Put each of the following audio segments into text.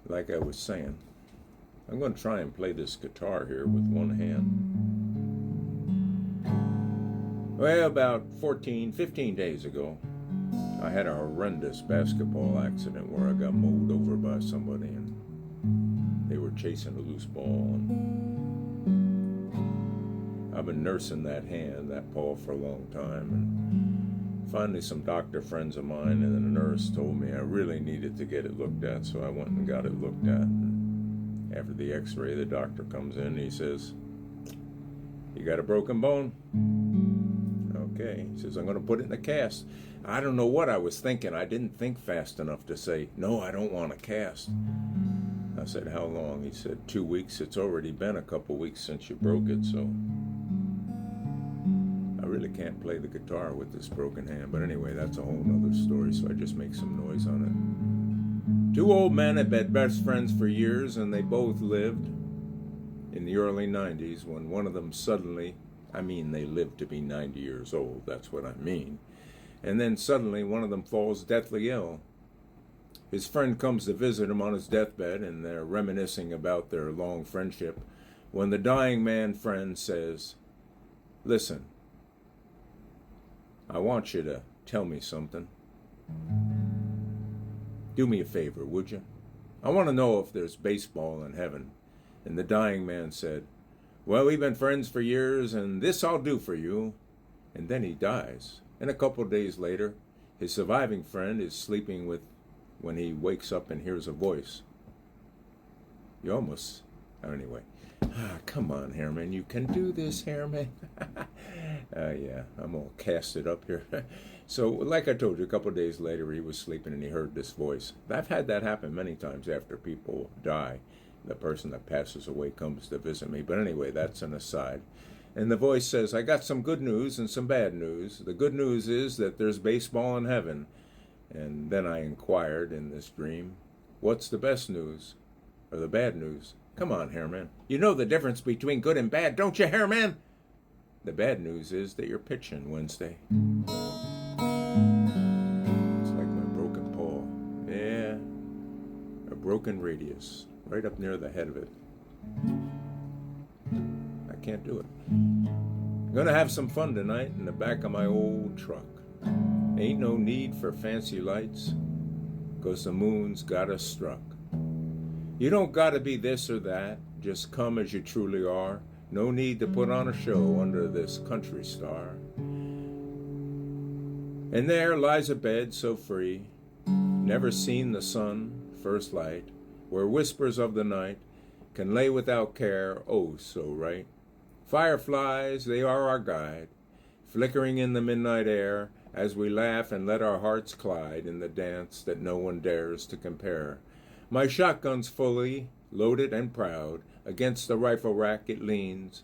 like I was saying, I'm going to try and play this guitar here with one hand. Well, about 14, 15 days ago, I had a horrendous basketball accident where I got mowed over by somebody and they were chasing a loose ball. And I've been nursing that hand, that paw, for a long time. And finally, some doctor friends of mine and a nurse told me I really needed to get it looked at, so I went and got it looked at. And after the x-ray, the doctor comes in and he says, "You got a broken bone?" Okay. He says, "I'm going to put it in a cast." I don't know what I was thinking. I didn't think fast enough to say, "No, I don't want a cast." I said, "How long?" He said, 2 weeks. It's already been a couple weeks since you broke it, so I really can't play the guitar with this broken hand. But anyway, that's a whole nother story, so I just make some noise on it. Two old men had been best friends for years, and they both lived in the early 90s when one of them suddenly, they lived to be 90 years old, that's what I mean. And then suddenly one of them falls deathly ill. His friend comes to visit him on his deathbed, and they're reminiscing about their long friendship when the dying man friend says, "Listen, I want you to tell me something. Do me a favor, would you? I want to know if there's baseball in heaven." And the dying man said, "Well, we've been friends for years, and this I'll do for you." And then he dies. And a couple of days later, his surviving friend is sleeping with when he wakes up and hears a voice. Anyway. Come on, Herman, you can do this, Herman. Yeah, I'm all casted up here. So, like I told you, a couple of days later, he was sleeping and he heard this voice. I've had that happen many times after people die. The person that passes away comes to visit me. But anyway, that's an aside. And the voice says, "I got some good news and some bad news. The good news is that there's baseball in heaven." And then I inquired in this dream, "What's the best news? Or the bad news?" Come on, Hairman. You know the difference between good and bad, don't you, Hairman? "The bad news is that you're pitching Wednesday." It's like my broken paw. Yeah, a broken radius, right up near the head of it. I can't do it. I'm gonna have some fun tonight in the back of my old truck. Ain't no need for fancy lights, 'cause the moon's got us struck. You don't gotta be this or that, just come as you truly are. No need to put on a show under this country star. And there lies a bed so free, never seen the sun, first light, where whispers of the night can lay without care, oh so right. Fireflies, they are our guide, flickering in the midnight air, as we laugh and let our hearts collide in the dance that no one dares to compare. My shotgun's fully loaded and proud, against the rifle rack it leans,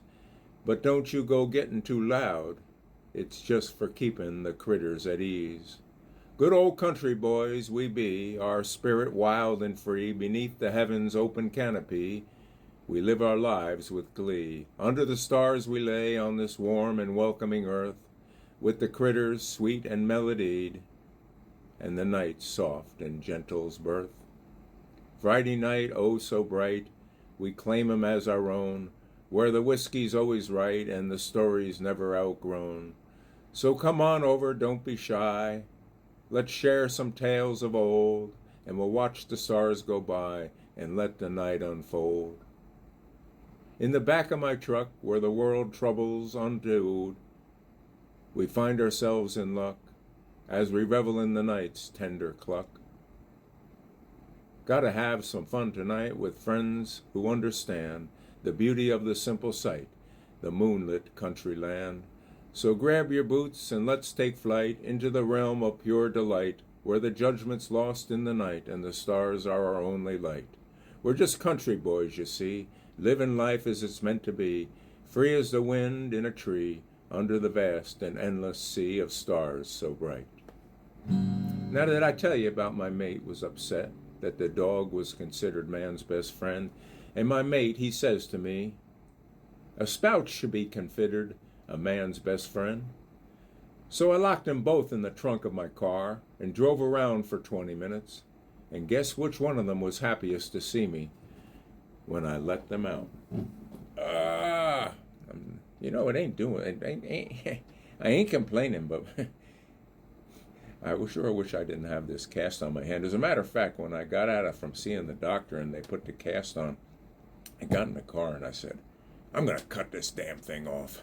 but don't you go getting too loud, it's just for keeping the critters at ease. Good old country boys we be, our spirit wild and free, beneath the heaven's open canopy, we live our lives with glee. Under the stars we lay on this warm and welcoming earth, with the critters sweet and melodied, and the night soft and gentle's birth. Friday night, oh so bright, we claim 'em as our own, where the whiskey's always right and the story's never outgrown. So come on over, don't be shy, let's share some tales of old, and we'll watch the stars go by and let the night unfold. In the back of my truck, where the world troubles untold, we find ourselves in luck, as we revel in the night's tender cluck. Gotta have some fun tonight with friends who understand the beauty of the simple sight, the moonlit country land. So grab your boots and let's take flight into the realm of pure delight, where the judgment's lost in the night and the stars are our only light. We're just country boys, you see, living life as it's meant to be, free as the wind in a tree, under the vast and endless sea of stars so bright. Now that I tell you about my mate was upset that the dog was considered man's best friend, and my mate, he says to me, "A spout should be considered a man's best friend." So I locked them both in the trunk of my car and drove around for 20 minutes, And guess which one of them was happiest to see me when I let them out? You know, it ain't doing it. I ain't complaining, but I sure wish I didn't have this cast on my hand. As a matter of fact, when I got out from seeing the doctor and they put the cast on, I got in the car and I said, I'm going to cut this damn thing off.